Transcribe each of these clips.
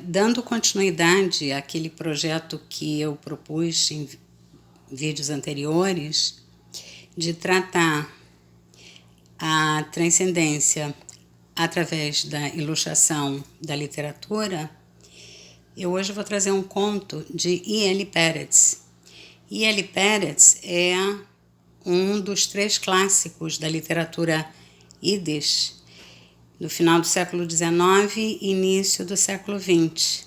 Dando continuidade àquele projeto que eu propus em vídeos anteriores, de tratar a transcendência através da ilustração da literatura, eu hoje vou trazer um conto de E.L. Peretz. E.L. Peretz é um dos 3 clássicos da literatura Yiddish, do final do século XIX e início do século XX,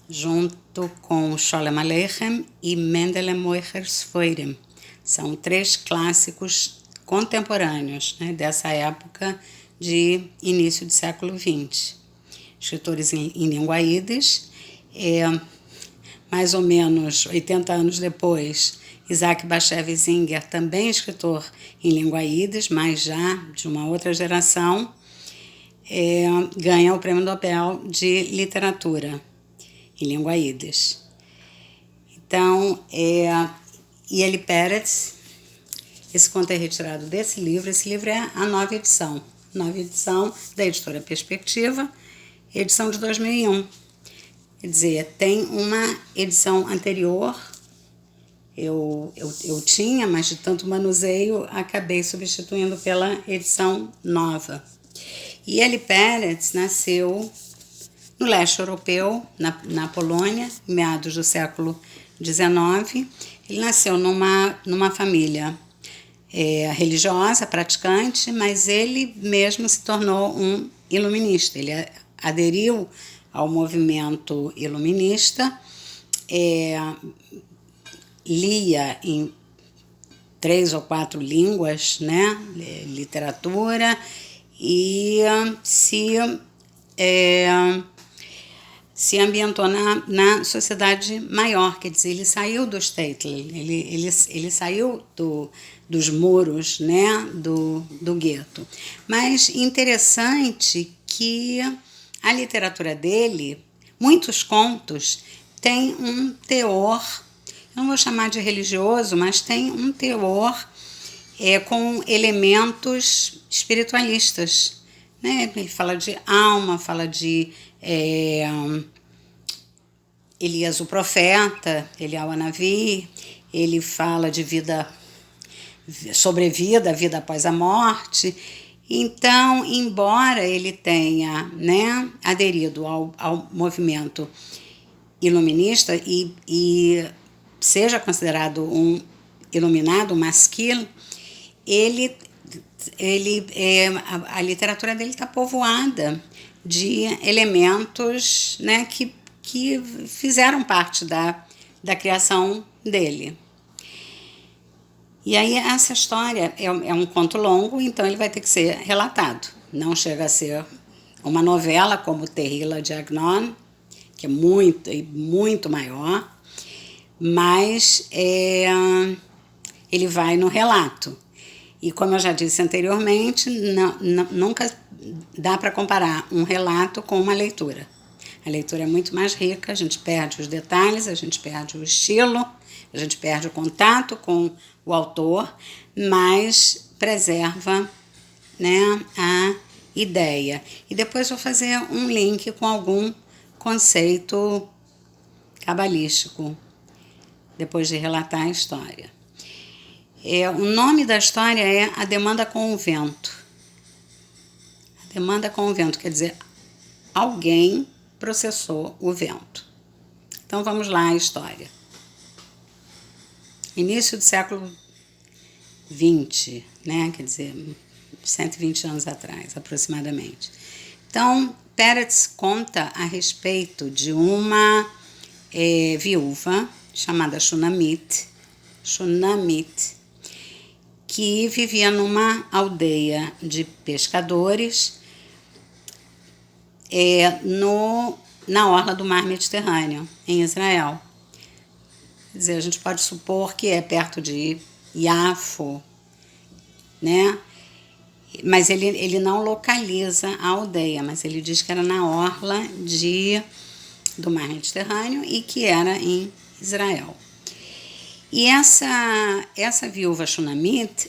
junto com Sholem Aleichem e Mendele Mocher Sforim. São 3 clássicos contemporâneos, né, dessa época de início do século XX. Escritores em língua Yiddish. Mais ou menos 80 anos depois, Isaac Bashevis Singer, também escritor em língua Yiddish, mas já de uma outra geração, ganha o Prêmio Nobel de Literatura em língua Yiddish. Então, E.L. Peretz, esse conto é retirado desse livro. Esse livro é a nova edição da editora Perspectiva, edição de 2001. Quer dizer, tem uma edição anterior, eu tinha, mas de tanto manuseio, acabei substituindo pela edição nova. E E.L. Peretz nasceu no leste europeu, na Polônia, em meados do século XIX. Ele nasceu numa família religiosa, praticante, mas ele mesmo se tornou um iluminista. Ele aderiu ao movimento iluminista, lia em 3 ou 4 línguas, né, literatura, e se ambientou na sociedade maior. Quer dizer, ele saiu do shtetl, ele saiu dos muros, né, do gueto. Mas interessante que a literatura dele, muitos contos, têm um teor, eu não vou chamar de religioso, mas tem um teor com elementos espiritualistas, né? Ele fala de alma, fala de Elias o profeta, Eliyahu Hanavi. Ele fala de vida, vida após a morte. Então, embora ele tenha, né, aderido ao movimento iluminista e seja considerado um iluminado, um maskil, a literatura dele está povoada de elementos, né, que fizeram parte da criação dele. E aí essa história é um conto longo, então ele vai ter que ser relatado. Não chega a ser uma novela como Tehila de Agnon, que é muito maior, mas ele vai no relato. E como eu já disse anteriormente, nunca dá para comparar um relato com uma leitura. A leitura é muito mais rica, a gente perde os detalhes, a gente perde o estilo, a gente perde o contato com o autor, mas preserva, né, a ideia. E depois vou fazer um link com algum conceito cabalístico, depois de relatar a história. O nome da história é A Demanda com o Vento. A Demanda com o Vento quer dizer alguém processou o vento. Então vamos lá a história. Início do século XX, né? Quer dizer, 120 anos atrás, aproximadamente. Então, Peretz conta a respeito de uma viúva chamada Shunamit, que vivia numa aldeia de pescadores na orla do mar Mediterrâneo, em Israel. Quer dizer, a gente pode supor que é perto de Yafo, né? Mas ele não localiza a aldeia, mas ele diz que era na orla do mar Mediterrâneo e que era em Israel. E essa viúva Shunamit,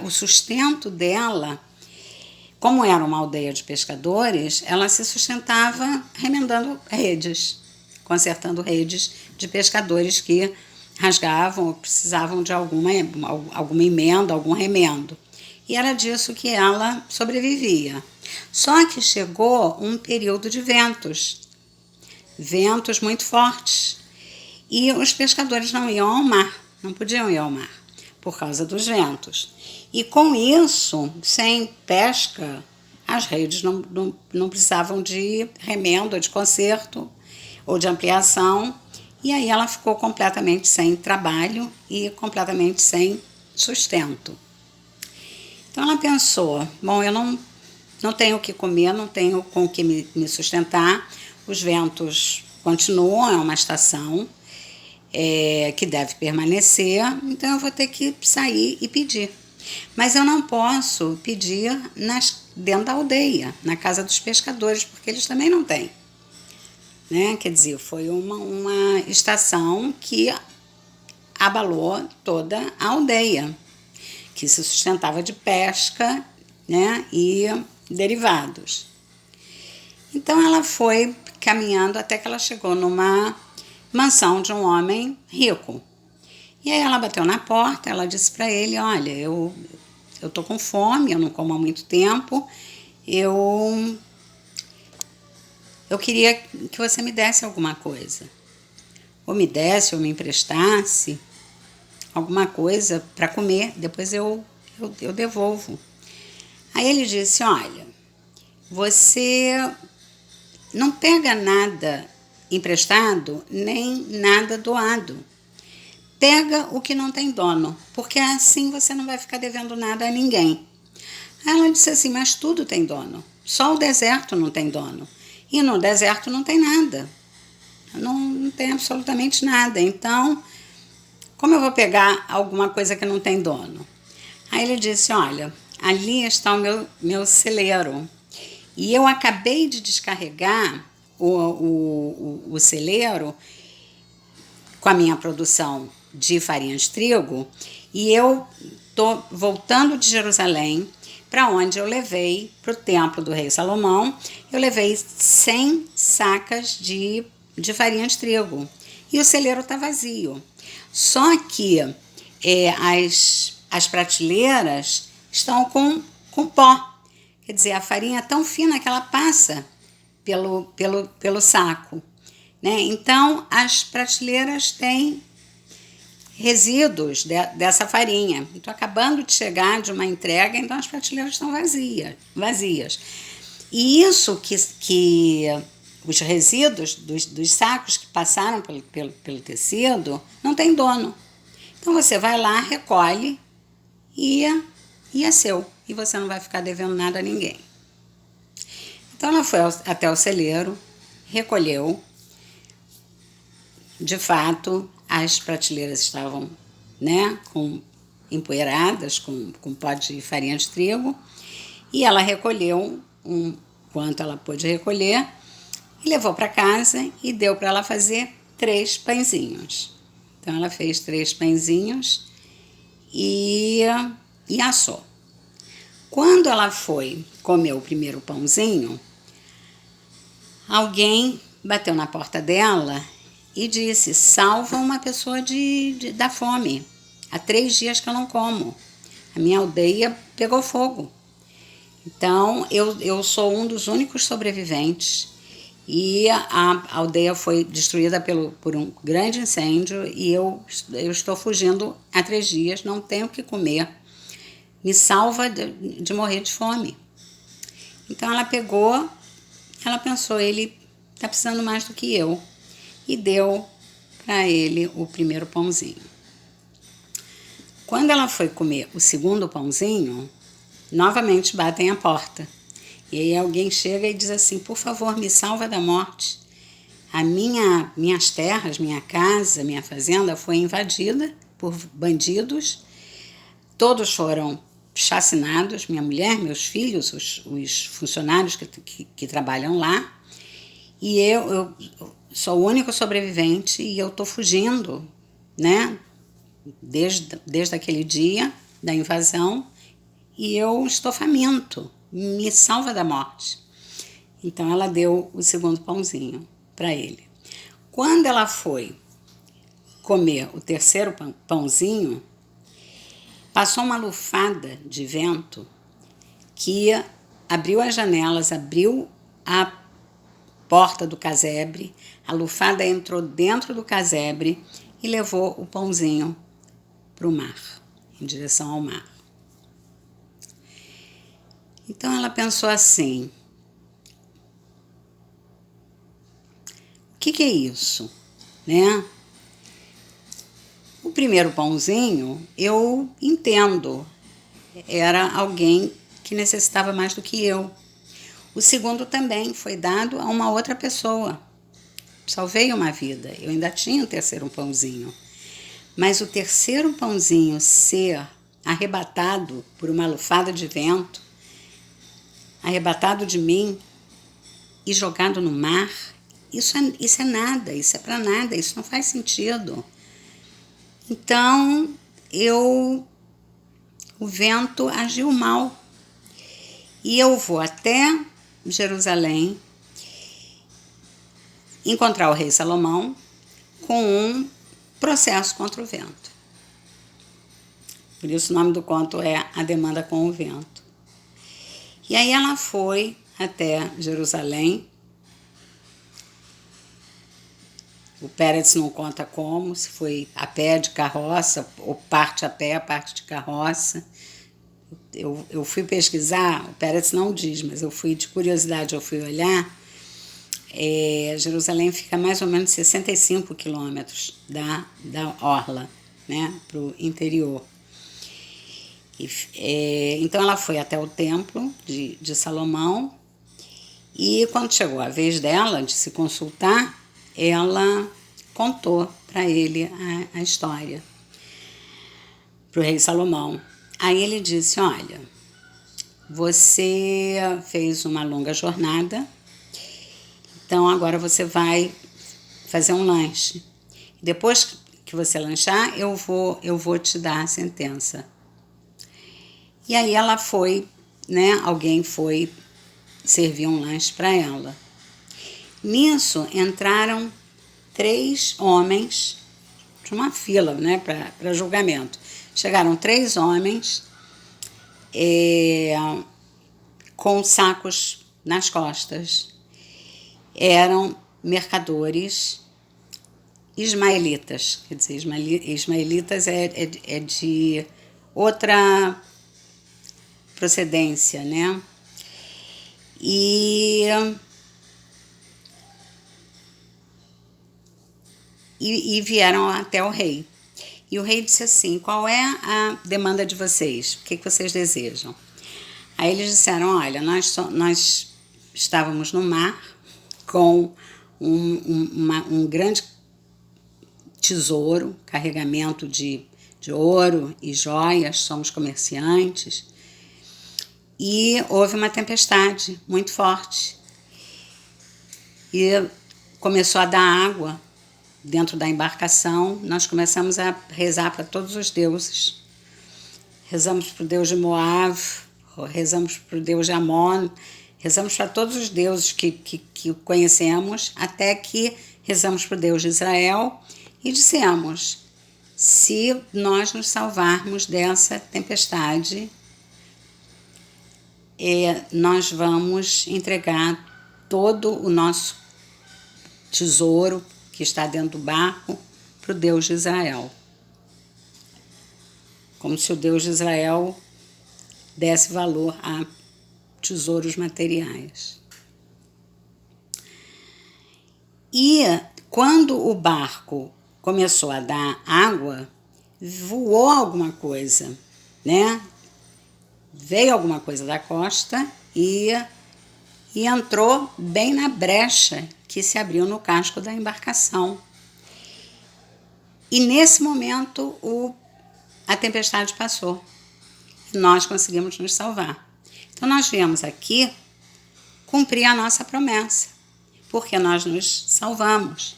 o sustento dela como era uma aldeia de pescadores, ela se sustentava remendando redes, consertando redes de pescadores que rasgavam ou precisavam de alguma emenda, algum remendo. E era disso que ela sobrevivia. Só que chegou um período de ventos muito fortes. E os pescadores não iam ao mar, não podiam ir ao mar, por causa dos ventos. E com isso, sem pesca, as redes não precisavam de remendo, de conserto ou de ampliação. E aí ela ficou completamente sem trabalho e completamente sem sustento. Então ela pensou, bom, eu não tenho o que comer, não tenho com o que me sustentar, os ventos continuam, é uma estação que deve permanecer, então eu vou ter que sair e pedir. Mas eu não posso pedir dentro da aldeia, na casa dos pescadores, porque eles também não têm. Né? Quer dizer, foi uma estação que abalou toda a aldeia, que se sustentava de pesca, né? E derivados. Então ela foi caminhando até que ela chegou numa mansão de um homem rico. E aí ela bateu na porta, ela disse para ele, olha, eu tô com fome, eu não como há muito tempo, eu queria que você me desse alguma coisa. Ou me desse, ou me emprestasse alguma coisa para comer, depois eu devolvo. Aí ele disse, olha, você não pega nada emprestado, nem nada doado. Pega o que não tem dono, porque assim você não vai ficar devendo nada a ninguém. Aí ela disse assim, mas tudo tem dono, só o deserto não tem dono. E no deserto não tem nada, não tem absolutamente nada. Então, como eu vou pegar alguma coisa que não tem dono? Aí ele disse, olha, ali está o meu celeiro. E eu acabei de descarregar o celeiro com a minha produção de farinha de trigo e eu estou voltando de Jerusalém para onde eu levei para o templo do rei Salomão, eu levei 100 sacas de farinha de trigo e o celeiro está vazio. Só que as prateleiras estão com pó, quer dizer, a farinha é tão fina que ela passa pelo saco, né? Então as prateleiras têm resíduos dessa farinha. Estou acabando de chegar de uma entrega, então as prateleiras estão vazias. E isso que os resíduos dos sacos que passaram pelo tecido não tem dono. Então você vai lá, recolhe e é seu. E você não vai ficar devendo nada a ninguém. Então ela foi até o celeiro, recolheu. De fato, as prateleiras estavam, né, empoeiradas, com pó de farinha de trigo, e ela recolheu quanto ela pôde recolher, e levou para casa e deu para ela fazer 3 pãezinhos. Então ela fez 3 pãezinhos e assou. Quando ela foi comer o primeiro pãozinho, alguém bateu na porta dela e disse, salva uma pessoa da fome. Há 3 dias que eu não como. A minha aldeia pegou fogo. Então, eu sou um dos únicos sobreviventes e a aldeia foi destruída por um grande incêndio e eu estou fugindo há 3 dias, não tenho o que comer. Me salva de morrer de fome. Então, ela pensou, ele está precisando mais do que eu. E deu para ele o primeiro pãozinho. Quando ela foi comer o segundo pãozinho, novamente batem a porta. E aí alguém chega e diz assim, por favor, me salva da morte. Minhas terras, minha casa, minha fazenda foi invadida por bandidos. Todos foram chacinados, minha mulher, meus filhos, os funcionários que trabalham lá. E eu sou o único sobrevivente e eu estou fugindo, né? Desde aquele dia da invasão e eu estou faminto. me salva da morte. Então ela deu o segundo pãozinho para ele. Quando ela foi comer o terceiro pãozinho, passou uma lufada de vento que abriu as janelas, abriu a porta do casebre, a lufada entrou dentro do casebre e levou o pãozinho para o mar, em direção ao mar. Então ela pensou assim: o que é isso, né? O primeiro pãozinho eu entendo, era alguém que necessitava mais do que eu. O segundo também foi dado a uma outra pessoa. Salvei uma vida. Eu ainda tinha o terceiro pãozinho. Mas o terceiro pãozinho ser arrebatado por uma lufada de vento, arrebatado de mim e jogado no mar, isso é nada, isso é para nada, isso não faz sentido. Então, o vento agiu mal. E eu vou até Jerusalém encontrar o rei Salomão com um processo contra o vento. Por isso o nome do conto é A Demanda com o Vento. E aí ela foi até Jerusalém. O Pérez não conta como, se foi a pé, de carroça, ou parte a pé, parte de carroça. Eu fui pesquisar, o Pérez não diz, mas eu fui de curiosidade, eu fui olhar. Jerusalém fica mais ou menos 65 quilômetros da orla, né, para o interior. Então ela foi até o templo de Salomão e quando chegou a vez dela de se consultar, ela contou para ele a história, para o rei Salomão. Aí ele disse: olha, você fez uma longa jornada, então agora você vai fazer um lanche. Depois que você lanchar, eu vou te dar a sentença. E aí ela foi, né? Alguém foi servir um lanche para ela. Nisso entraram 3 homens de uma fila, né, para julgamento. Chegaram 3 homens com sacos nas costas. Eram mercadores ismaelitas. Quer dizer, ismaelitas é de outra procedência, né? E vieram até o rei. E o rei disse assim: qual é a demanda de vocês? O que vocês desejam? Aí eles disseram: olha, nós estávamos no mar com um grande tesouro, carregamento de ouro e joias, somos comerciantes, e houve uma tempestade muito forte. E começou a dar água dentro da embarcação. Nós começamos a rezar para todos os deuses. Rezamos para o deus de Moab, rezamos para o deus de Amon, rezamos para todos os deuses que conhecemos, até que rezamos para o Deus de Israel e dissemos: se nós nos salvarmos dessa tempestade, nós vamos entregar todo o nosso tesouro que está dentro do barco para o Deus de Israel. Como se o Deus de Israel desse valor a tesouros materiais. E quando o barco começou a dar água, voou alguma coisa, né? Veio alguma coisa da costa e entrou bem na brecha que se abriu no casco da embarcação. E nesse momento a tempestade passou e nós conseguimos nos salvar. Então nós viemos aqui cumprir a nossa promessa, porque nós nos salvamos.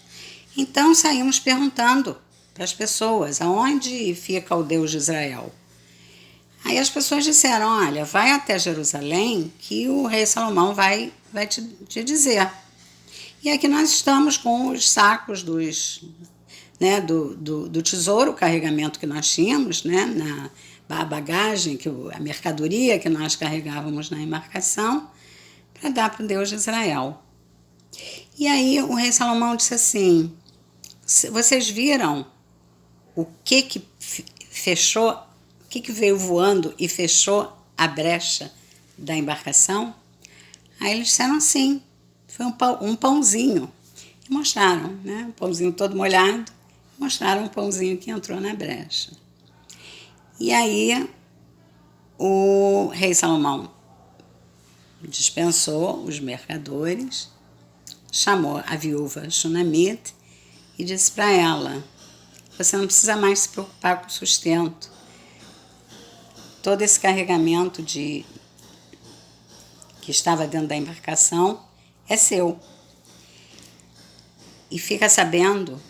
Então saímos perguntando para as pessoas: aonde fica o Deus de Israel? Aí as pessoas disseram, olha, vai até Jerusalém que o rei Salomão vai te dizer. E aqui nós estamos com os sacos do tesouro, o carregamento que nós tínhamos, né, a bagagem, a mercadoria que nós carregávamos na embarcação, para dar para o Deus de Israel. E aí o rei Salomão disse assim, vocês viram o que fechou, o que veio voando e fechou a brecha da embarcação? Aí eles disseram sim, foi um pãozinho. E mostraram, né, um pãozinho todo molhado, mostraram um pãozinho que entrou na brecha. E aí o rei Salomão dispensou os mercadores, chamou a viúva Shunamite e disse para ela, você não precisa mais se preocupar com o sustento. Todo esse carregamento que estava dentro da embarcação é seu. E fica sabendo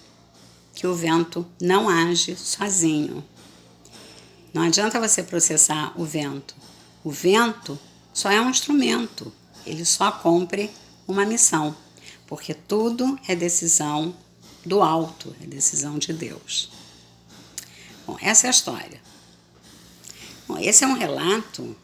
que o vento não age sozinho. Não adianta você processar o vento. O vento só é um instrumento. Ele só cumpre uma missão. Porque tudo é decisão do alto, é decisão de Deus. Bom, essa é a história. Bom, esse é um relato